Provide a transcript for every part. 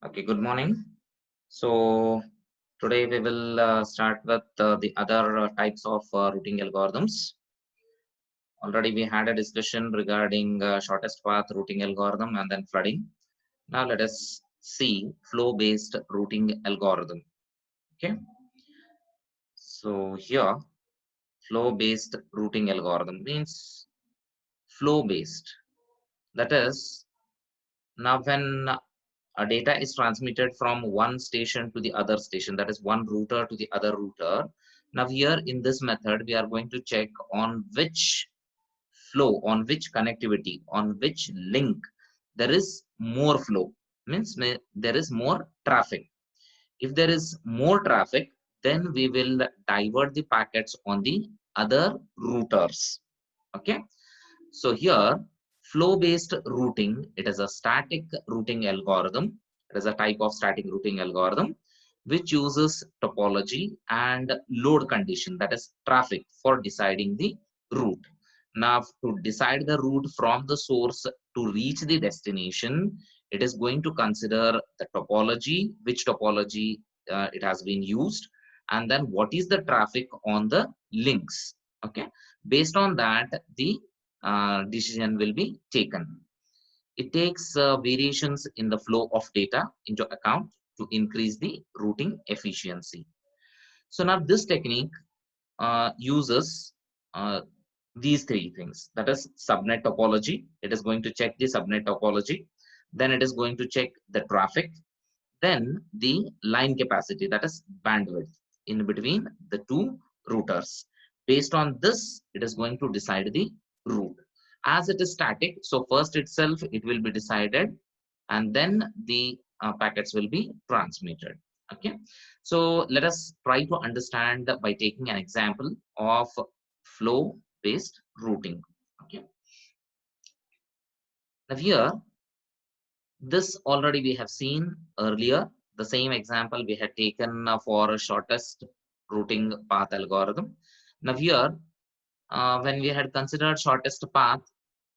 Okay, good morning. So today we will start with the other types of routing algorithms. Already we had a discussion regarding shortest path routing algorithm and then flooding. Now let us see flow-based routing algorithm. Okay, so here flow-based routing algorithm means flow-based. That is, now when a data is transmitted from one station to the other station, that is one router to the other router. Now here in this method we are going to check on which flow, on which connectivity, on which link there is more flow, means there is more traffic. If there is more traffic, then we will divert the packets on the other routers. Okay, so here, flow-based routing, it is a static routing algorithm. It is a type of static routing algorithm which uses topology and load condition, that is traffic, for deciding the route. Now, to decide the route from the source to reach the destination, it is going to consider the topology, which topology it has been used, and then what is the traffic on the links. Okay, based on that, the decision will be taken. It takes variations in the flow of data into account to increase the routing efficiency. So now this technique uses these three things. That is subnet topology. It is going to check the subnet topology. Then it is going to check the traffic. Then the line capacity, that is bandwidth in between the two routers. Based on this, it is going to decide the route. As it is static, so first itself it will be decided, and then the packets will be transmitted. Okay, so let us try to understand by taking an example of flow based routing. Okay, now here, this already we have seen earlier. The same example we had taken for shortest routing path algorithm. Now here, when we had considered shortest path,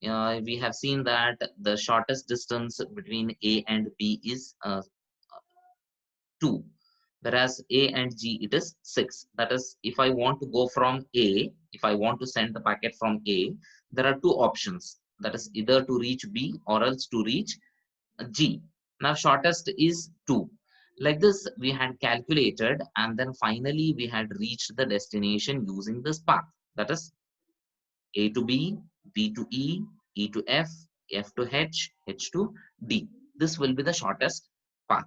we have seen that the shortest distance between A and B is 2, whereas A and G it is 6. That is, if I want to go from A, if I want to send the packet from A, there are two options. That is either to reach B or else to reach G. Now shortest is 2. Like this we had calculated, and then finally we had reached the destination using this path. That is A to B, B to E, E to F, F to H, H to D. This will be the shortest path.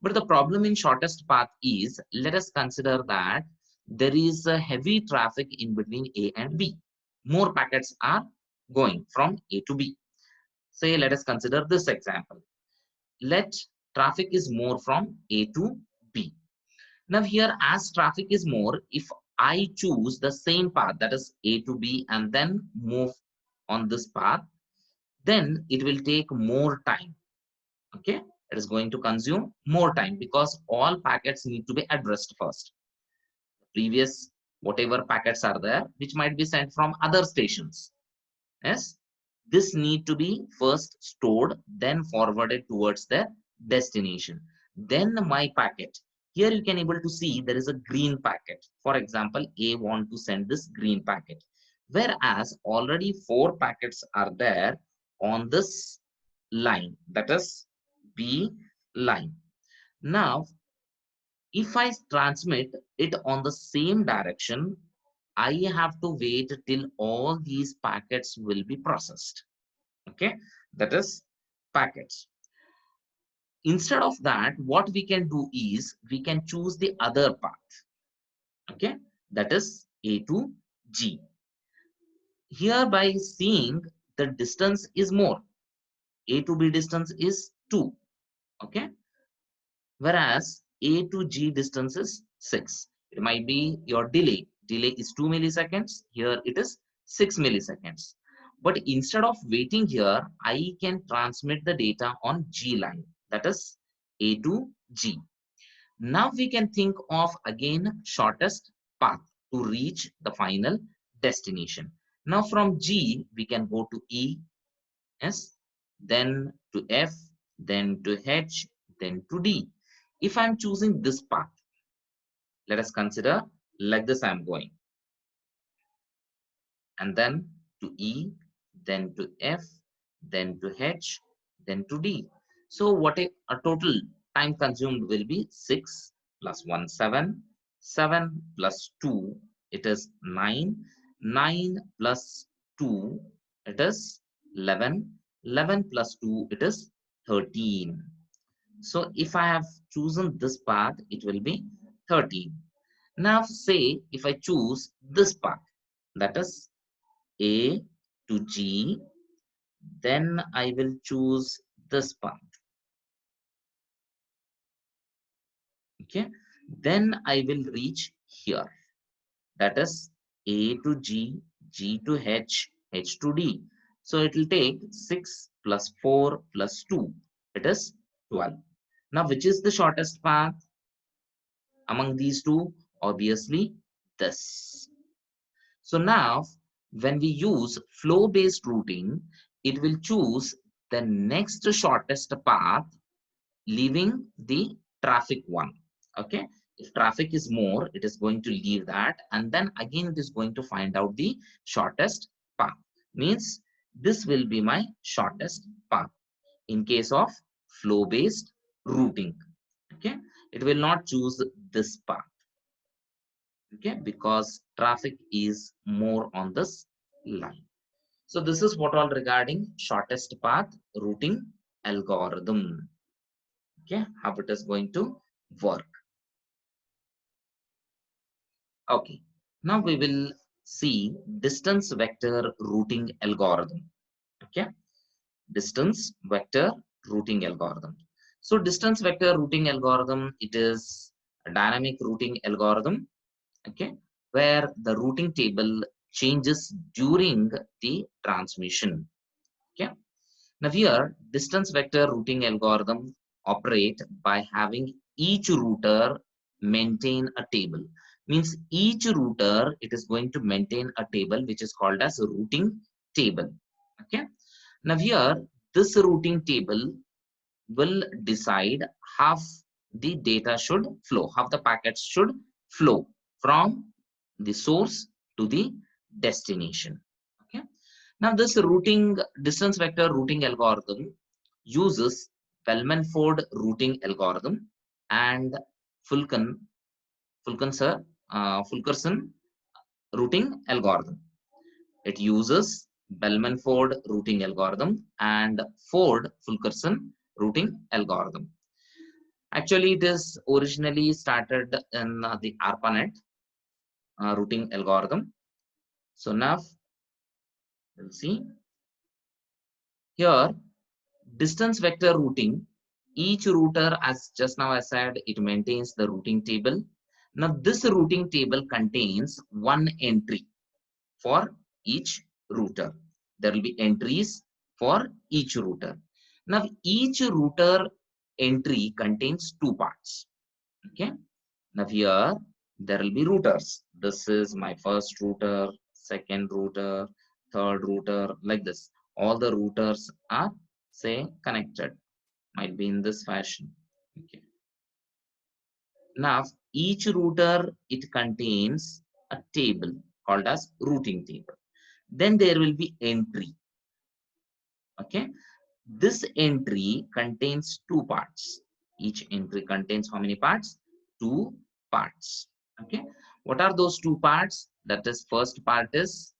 But the problem in shortest path is, let us consider that there is a heavy traffic in between A and B. More packets are going from A to B. Say, let us consider this example. Let traffic is more from A to B. Now here, as traffic is more, if I choose the same path, that is A to B, and then move on this path, then it will take more time. Okay, it is going to consume more time because all packets need to be addressed first. Previous whatever packets are there, which might be sent from other stations. Yes, this need to be first stored, then forwarded towards the destination. Then my packet. Here you can able to see there is a green packet. For example, A want to send this green packet, whereas already 4 packets are there on this line, that is B line. Now, if I transmit it on the same direction, I have to wait till all these packets will be processed. Okay, that is packets. Instead of that, what we can do is we can choose the other path. Okay, that is A to G. Here, by seeing the distance is more, A to B distance is 2. Okay, whereas A to G distance is 6. It might be your delay. Delay is 2 milliseconds. Here it is 6 milliseconds. But instead of waiting here, I can transmit the data on G line. That is A to G. Now we can think of again shortest path to reach the final destination. Now from G, we can go to E, yes, then to F, then to H, then to D. If I'm choosing this path, let us consider like this I'm going, and then to E, then to F, then to H, then to D. So what a total time consumed will be 6 plus 1, 7, 7 plus 2, it is 9, 9 plus 2, it is 11, 11 plus 2, it is 13. So if I have chosen this path, it will be 13. Now say if I choose this path, that is A to G, then I will choose this path. Okay, then I will reach here. That is A to G, G to H, H to D. So it will take 6 plus 4 plus 2. It is 12. Now, which is the shortest path among these two? Obviously, this. So now, when we use flow-based routing, it will choose the next shortest path, leaving the traffic one. Okay, if traffic is more, it is going to leave that, and then again it is going to find out the shortest path. Means this will be my shortest path in case of flow-based routing. Okay, it will not choose this path. Okay, because traffic is more on this line. So this is what all regarding shortest path routing algorithm. Okay, how it is going to work. Okay, now we will see distance vector routing algorithm. Okay, distance vector routing algorithm. So distance vector routing algorithm, it is a dynamic routing algorithm. Okay, where the routing table changes during the transmission. Okay, now here distance vector routing algorithm operate by having each router maintain a table. Means each router, it is going to maintain a table which is called as a routing table. Okay, now here this routing table will decide how the data should flow, how the packets should flow from the source to the destination. Okay, now this routing distance vector routing algorithm uses Bellman-Ford routing algorithm and Fulken Fulkerson routing algorithm. It uses Bellman-Ford routing algorithm and Ford-Fulkerson routing algorithm. Actually, it is originally started in the ARPANET routing algorithm. So now we'll see here distance vector routing. Each router, as just now I said, it maintains the routing table. Now this routing table contains one entry for each router. There will be entries for each router. Now each router entry contains two parts. Okay, now here there will be routers. This is my first router, second router, third router, like this. All the routers are, say, connected. Might be in this fashion. Okay. Now each router, it contains a table called as routing table. Then there will be entry. Okay, this entry contains two parts. Each entry contains how many parts? Two parts. Okay, what are those two parts? That is, first part is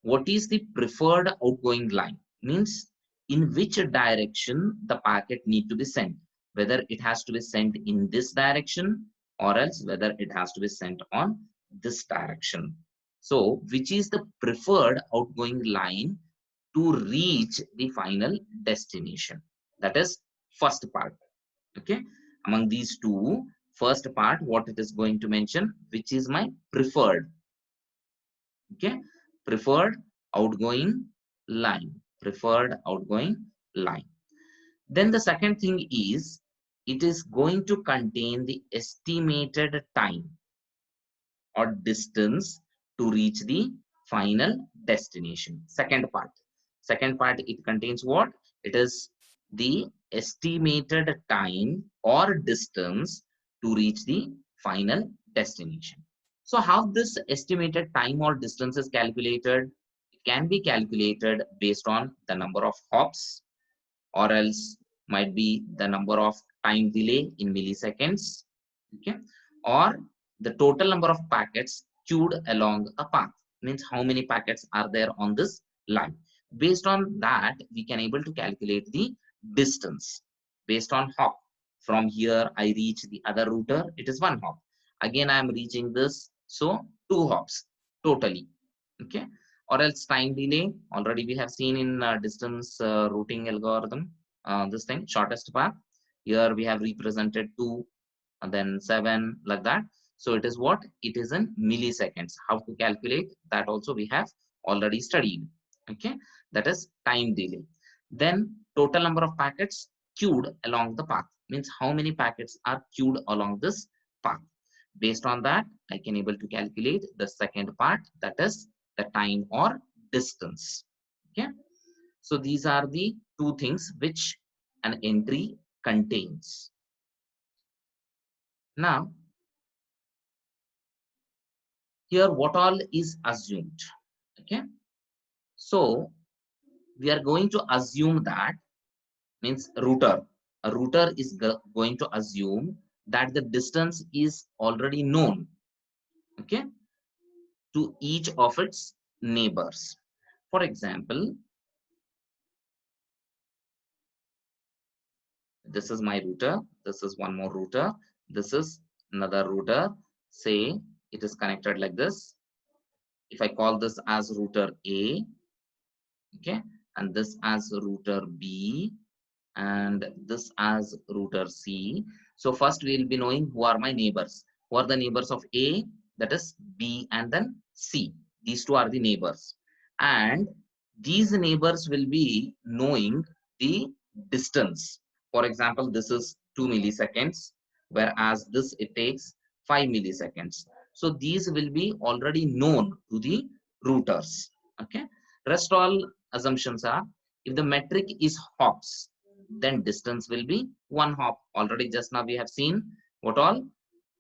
what is the preferred outgoing line, means in which direction the packet need to be sent, whether it has to be sent in this direction or else whether it has to be sent on this direction. So which is the preferred outgoing line to reach the final destination? That is first part. Okay, among these two, first part, what it is going to mention, which is my preferred. Okay, preferred outgoing line, preferred outgoing line. Then the second thing is it is going to contain the estimated time or distance to reach the final destination. Second part, it contains what? It is the estimated time or distance to reach the final destination. So how this estimated time or distance is calculated? It can be calculated based on the number of hops, or else might be the number of time delay in milliseconds, okay, or the total number of packets queued along a path, means how many packets are there on this line. Based on that, we can able to calculate the distance based on hop. From here I reach the other router, it is one hop. Again I am reaching this, so two hops totally, okay. Or else time delay, already we have seen in distance routing algorithm, this thing shortest path. Here we have represented 2 and then 7, like that. So it is what? It is in milliseconds. How to calculate that also we have already studied, okay. That is time delay. Then total number of packets queued along the path, means how many packets are queued along this path. Based on that, I can able to calculate the second part, that is the time or distance, okay. So these are the two things which an entry contains. Now here what all is assumed, okay. So we are going to assume that, means a router is going to assume that the distance is already known, okay, to each of its neighbors. For example, this is my router, this is one more router, this is another router. Say it is connected like this. If I call this as router A, okay, and this as router B, and this as router C. So first we will be knowing who are my neighbors. Who are the neighbors of A? That is B and then C. These two are the neighbors. And these neighbors will be knowing the distance. For example, this is 2 milliseconds, whereas this it takes 5 milliseconds. So these will be already known to the routers. Okay. Rest all assumptions are, if the metric is hops, then distance will be one hop. Already just now we have seen what all.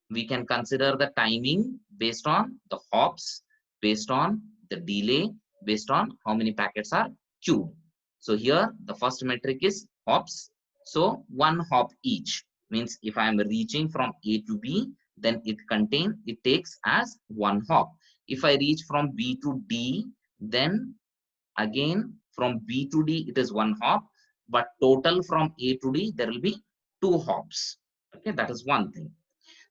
We can consider the timing based on the hops, based on the delay, based on how many packets are queued. So here the first metric is hops. So one hop each, means if I am reaching from A to B, then it takes as one hop. If I reach from B to D, then again from B to D it is one hop, but total from A to D there will be two hops. Okay, that is one thing.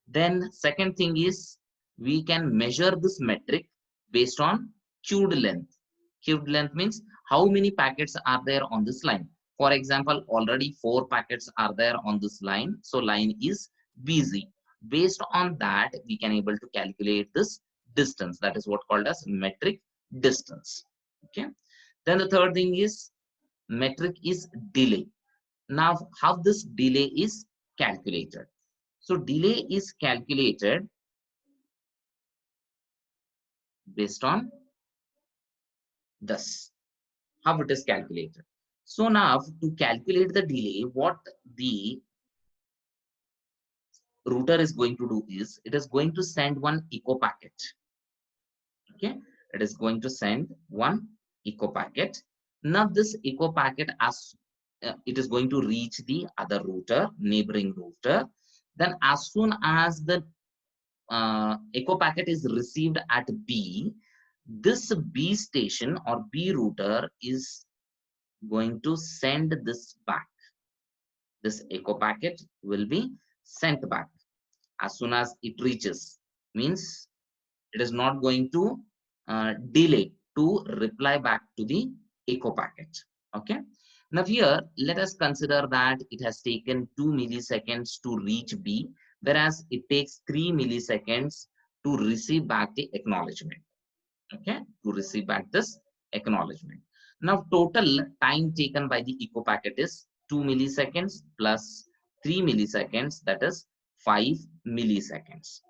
Then second thing is, we can measure this metric based on queued length. Queued length means how many packets are there on this line. For example, already 4 packets are there on this line, so line is busy. Based on that, we can able to calculate this distance. That is what called as metric distance. Okay. Then the third thing is metric is delay. Now, how this delay is calculated? So delay is calculated based on this. How it is calculated? So now to calculate the delay, what the router is going to do is, it is going to send one echo packet. Okay, it is going to send one echo packet. Now this echo packet, as it is going to reach the other router, neighboring router. Then as soon as the echo packet is received at B, this B station or B router is going to send this back. This echo packet will be sent back as soon as it reaches, means it is not going to delay to reply back to the echo packet. Okay. Now here, let us consider that it has taken 2 milliseconds to reach B, whereas it takes 3 milliseconds to receive back the acknowledgement. Okay, to receive back this acknowledgement. Now total time taken by the echo packet is 2 milliseconds plus 3 milliseconds, that is 5 milliseconds.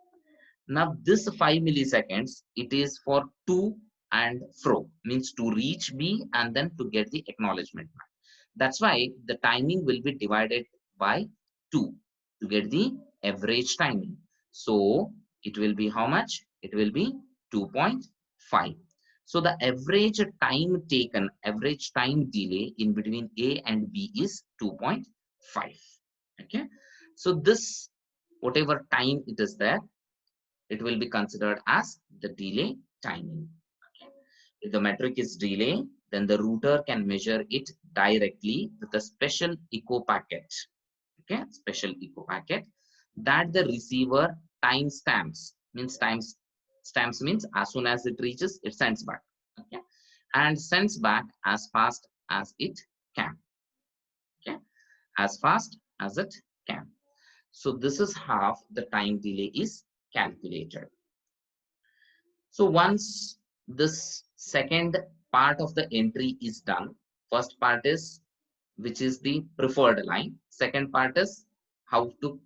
Now this 5 milliseconds, it is for to and fro, means to reach B and then to get the acknowledgement back. That's why the timing will be divided by 2 to get the average timing. So it will be how much? It will be 2.5. So the average time taken, average time delay in between A and B is 2.5. Okay. So this, whatever time it is there, it will be considered as the delay timing. Okay. If the metric is delay, then the router can measure it directly with a special echo packet. Okay, special echo packet that the receiver timestamps. Means timestamps means as soon as it reaches, it sends back. Okay, and sends back as fast as it can. Okay, as fast as it can. So this is how the time delay is calculated. So once this second part of the entry is done, first part is which is the preferred line. Second part is how to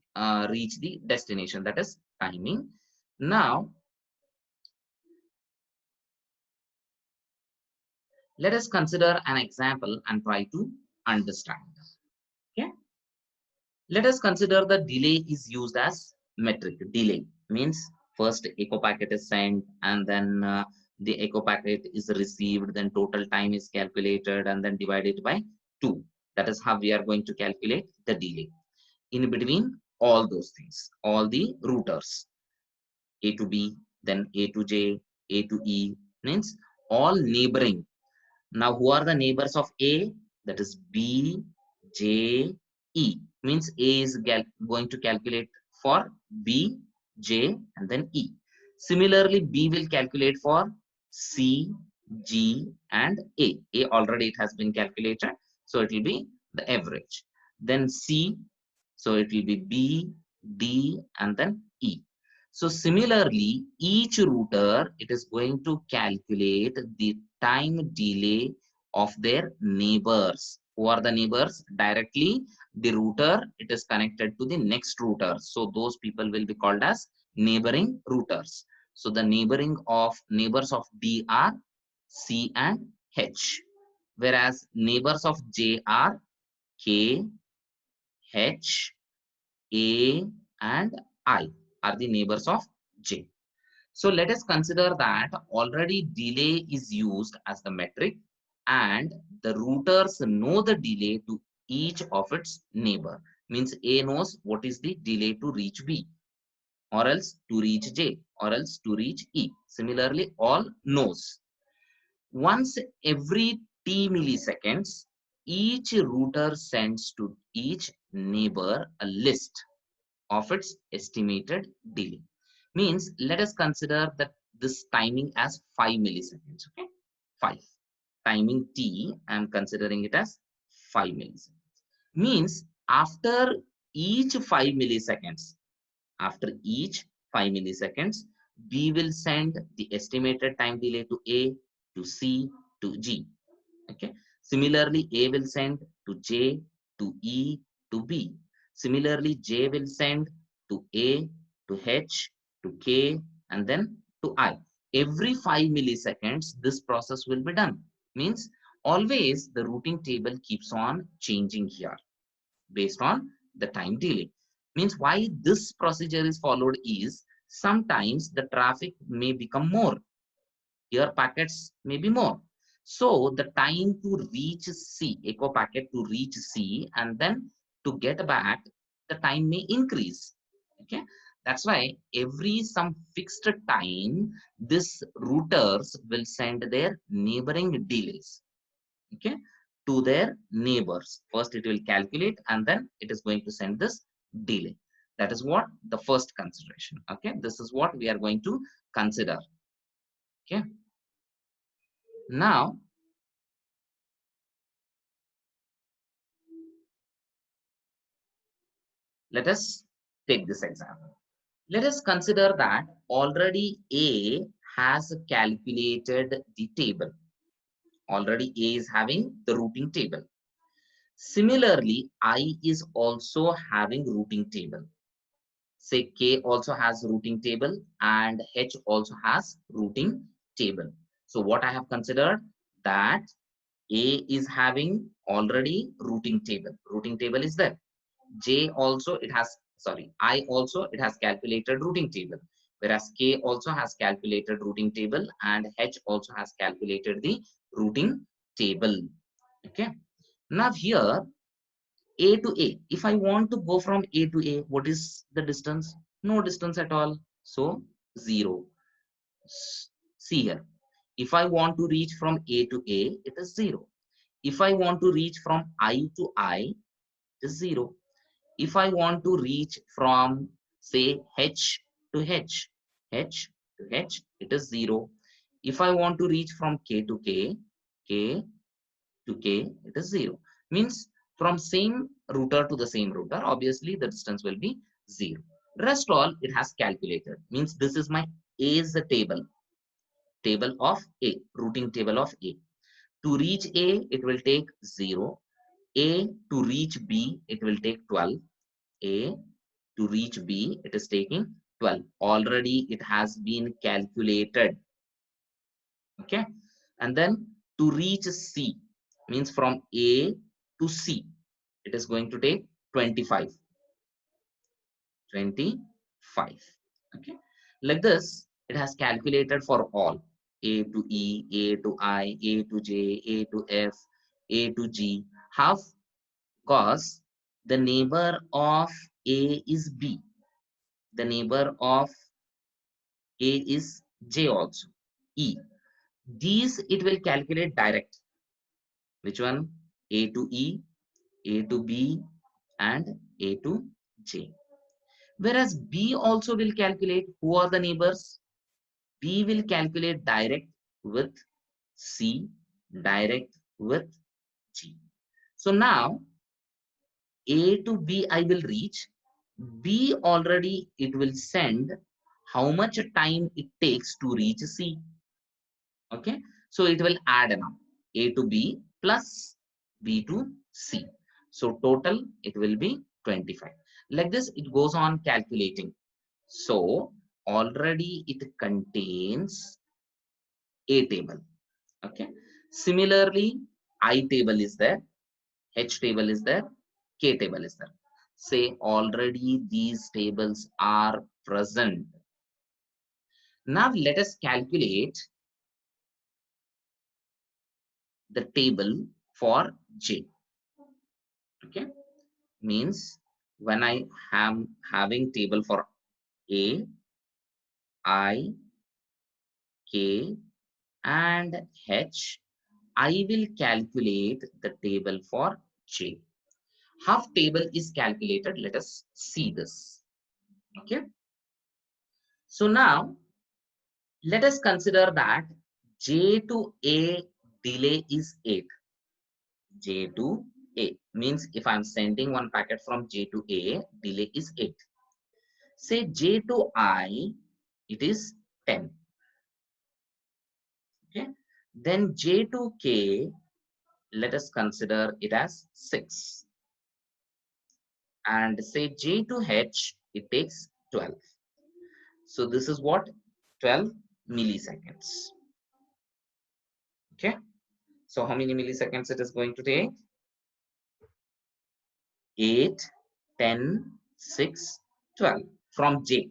reach the destination, that is timing. Now, let us consider an example and try to understand. Okay. Let us consider the delay is used as metric. Delay means first echo packet is sent and then the echo packet is received, then total time is calculated and then divided by 2. That is how we are going to calculate the delay. In between all those things, all the routers, A to B, then A to J, A to E, means all neighboring. Now, who are the neighbors of A? That is B, J, E. Means A is going to calculate for B, J, and then E. Similarly, B will calculate for C, G, and A. A already it has been calculated, so it will be the average. Then C, so it will be B, D, and then E. So similarly, each router, it is going to calculate the time delay of their neighbors. Who are the neighbors? Directly, the router, it is connected to the next router. So those people will be called as neighboring routers. So the neighbors of D are C and H. Whereas neighbors of J are K, H, A, and I are the neighbors of J. So let us consider that already delay is used as the metric and the routers know the delay to each of its neighbor. Means A knows what is the delay to reach B, or else to reach J, or else to reach E. Similarly, all knows. Once every t milliseconds, each router sends to each neighbor a list of its estimated delay. Means let us consider that this timing as 5 milliseconds. Okay, 5 timing t, I'm considering it as 5 milliseconds. Means each 5 milliseconds after each 5 milliseconds, B will send the estimated time delay to A, to C, to G. Okay. Similarly, A will send to J, to E, to B. Similarly, J will send to A, to H, to K, and then to I. Every 5 milliseconds, this process will be done. Means always the routing table keeps on changing here based on the time delay. Means why this procedure is followed is sometimes the traffic may become more. Here packets may be more. So the time to reach C, echo packet to reach C, and then to get back, the time may increase. Okay, that's why every some fixed time, this routers will send their neighboring delays. Okay, to their neighbors. First, it will calculate, and then it is going to send this delay. That is what the first consideration. Okay, this is what we are going to consider. Okay. Now, let us take this example. Let us consider that already A has calculated the table. Already A is having the routing table. Similarly, I is also having routing table. Say K also has routing table and H also has routing table. So what I have considered that A is having already routing table. Routing table is there. J also it has, sorry, I also it has calculated routing table. Whereas K also has calculated routing table and H also has calculated the routing table. Okay. Now here A to A. If I want to go from A to A, what is the distance? No distance at all. So 0. See here. If I want to reach from A to A, it is 0. If I want to reach from I to I, it is 0. If I want to reach from, say, H to H, H to H, it is 0. If I want to reach from K to K, K to K, it is 0. Means from same router to the same router, obviously the distance will be 0. Rest all it has calculated. Means this is my A's table, table of A, routing table of A. To reach A, it will take 0. A to reach B, it will take 12. A to reach B, it is taking 12. Already it has been calculated. Okay. And then to reach C, means from A to C, it is going to take 25. 25. Okay. Like this, it has calculated for all. A to E, A to I, A to J, A to F, A to G. How? Because the neighbor of A is B. The neighbor of A is J also. E. These it will calculate direct. Which one? A to E, A to B, and A to J. Whereas B also will calculate who are the neighbors. B will calculate direct with C, direct with G. So now A to B I will reach. B already it will send how much time it takes to reach C. Okay, so it will add now A to B plus B to C. So total it will be 25. Like this, it goes on calculating. So already it contains A table. Okay. Similarly, I table is there, H table is there, K table is there. Say already these tables are present. Now let us calculate the table for J. Okay. Means when I am having table for A, I, K, and H, I will calculate the table for J. How table is calculated? Let us see this. Okay. So now let us consider that J to A delay is 8. J to A means if I'm sending one packet from J to A, delay is 8. Say J to I, it is 10. Okay. Then J to K, let us consider it as 6. And say J to H, it takes 12. So this is what? 12 milliseconds. Okay. So how many milliseconds it is going to take? 8, 10, 6, 12 from J.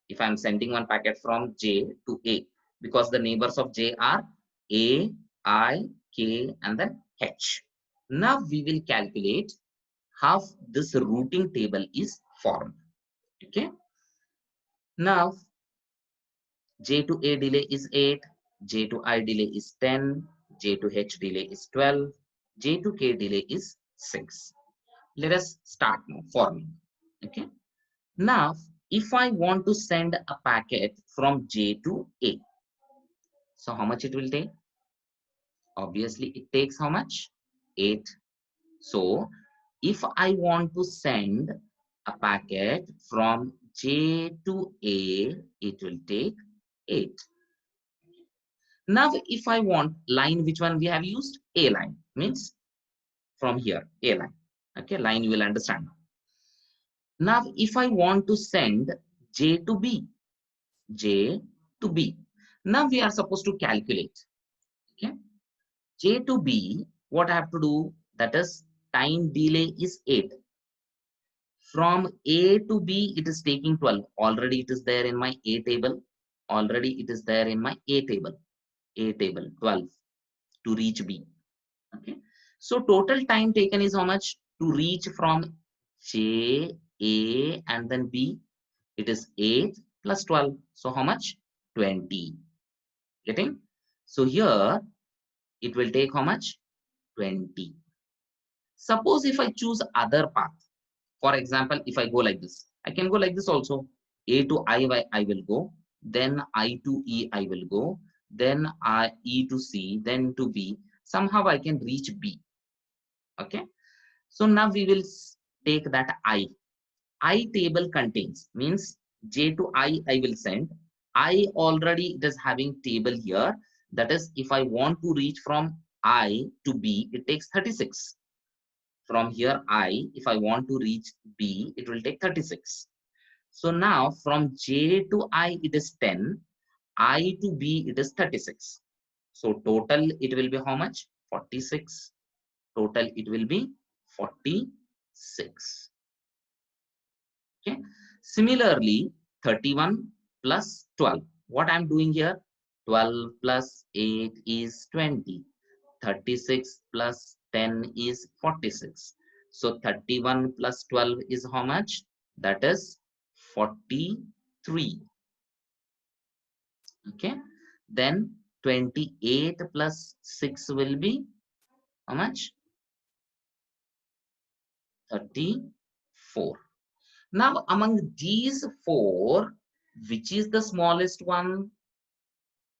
If I'm sending one packet from J to A, because the neighbors of J are A, I, K, and then H. Now we will calculate how this routing table is formed. Okay. Now J to A delay is 8, J to I delay is 10, J to H delay is 12, J to K delay is 6. Let us start now forming. Okay. Now, if I want to send a packet from J to A, so how much it will take? Obviously, it takes how much? 8. So, if I want to send a packet from J to A, it will take 8. Now, if I want line, which one we have used? A line means from here, A line. Okay, line you will understand. Now, if I want to send J to B, J to B. Now we are supposed to calculate. Okay, J to B. what I have to do, that is time delay is 8. From A to B, it is taking 12. Already it is there in my A table. Already it is there in my A table. A table 12 to reach B. Okay. So total time taken is how much to reach from J, A, and then B. It is 8 plus 12. So how much? 20. Getting? So here it will take how much? 20. Suppose if I choose other path. For example, if I go like this, I can go like this also. A to I will go, then I to E I will go, then E to C, then to B. Somehow I can reach B. Okay. So now we will take that I table contains, means J to I will send. I already it is having table here. That is, if I want to reach from I to B, it takes 36. From here if I want to reach B, it will take 36. So now from J to I it is 10, I to B it is 36. So total it will be how much? 46. Total it will be 46. Okay. Similarly, 31 plus 12. What I'm doing here? 12 plus 8 is 20. 36 plus 10 is 46. So 31 plus 12 is how much? That is 43. Okay. Then 28 plus 6 will be how much? 34. Now among these four, which is the smallest one?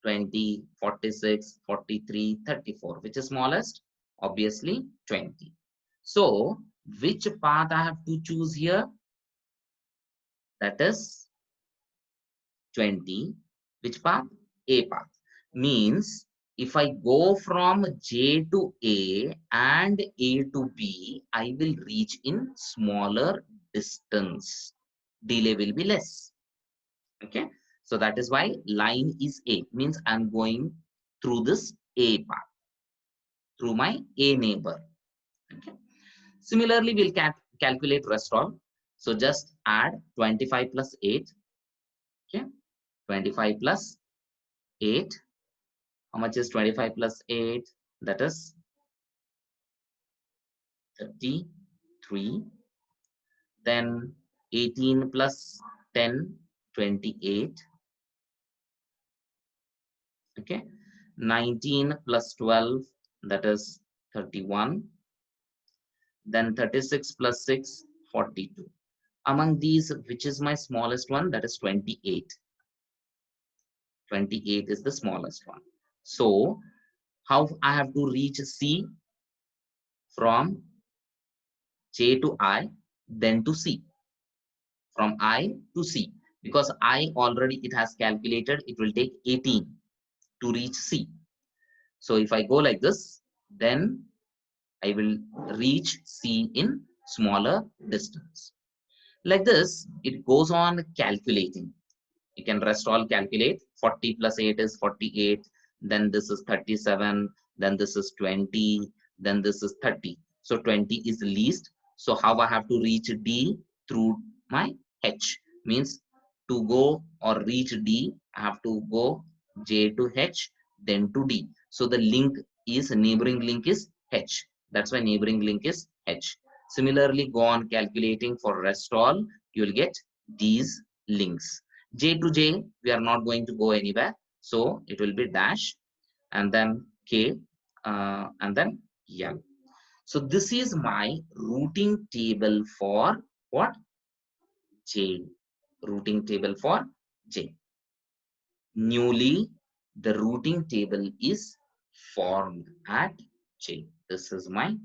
20, 46, 43, 34. Which is smallest? Obviously 20. So which path I have to choose here? That is 20. Which path? A path. Means if I go from J to A and A to B, I will reach in smaller distance. Delay will be less. Okay. So that is why line is A. Means I'm going through this A path, through my A neighbor. Okay. Similarly, we'll calculate rest all. So just add 25 plus 8. Okay. 25 plus 8. How much is 25 plus 8? That is 33. Then 18 plus 10, 28. Okay. 19 plus 12, that is 31. Then 36 plus 6, 42. Among these, which is my smallest one? That is 28. 28 is the smallest one. So how I have to reach C? From J to I, then to C. From I to C. Because I already it has calculated, it will take 18 to reach C. So if I go like this, then I will reach C in smaller distance. Like this, it goes on calculating. You can rest all calculate. 40 plus 8 is 48. Then this is 37. Then this is 20. Then this is 30. So 20 is the least. So how I have to reach D? Through my H. Means to go or reach D, I have to go J to H, then to D. So the link is, neighboring link is H. That's why neighboring link is H. Similarly, go on calculating for rest all. You will get these links. J to J, we are not going to go anywhere. So it will be dash and then K and then L. So this is my routing table for what? J. Routing table for J. Newly, the routing table is formed at J. This is my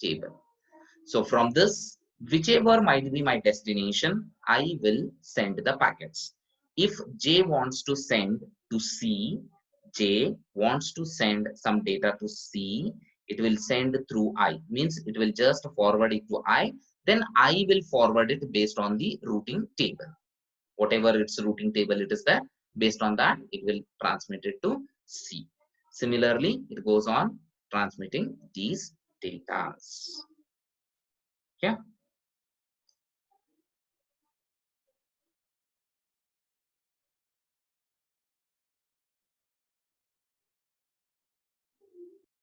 table. So from this, whichever might be my destination, I will send the packets. If J wants to send to C, J wants to send some data to C, it will send through I. Means it will just forward it to I. Then I will forward it based on the routing table. Whatever its routing table it is there, based on that, it will transmit it to C. Similarly, it goes on transmitting these datas. Yeah.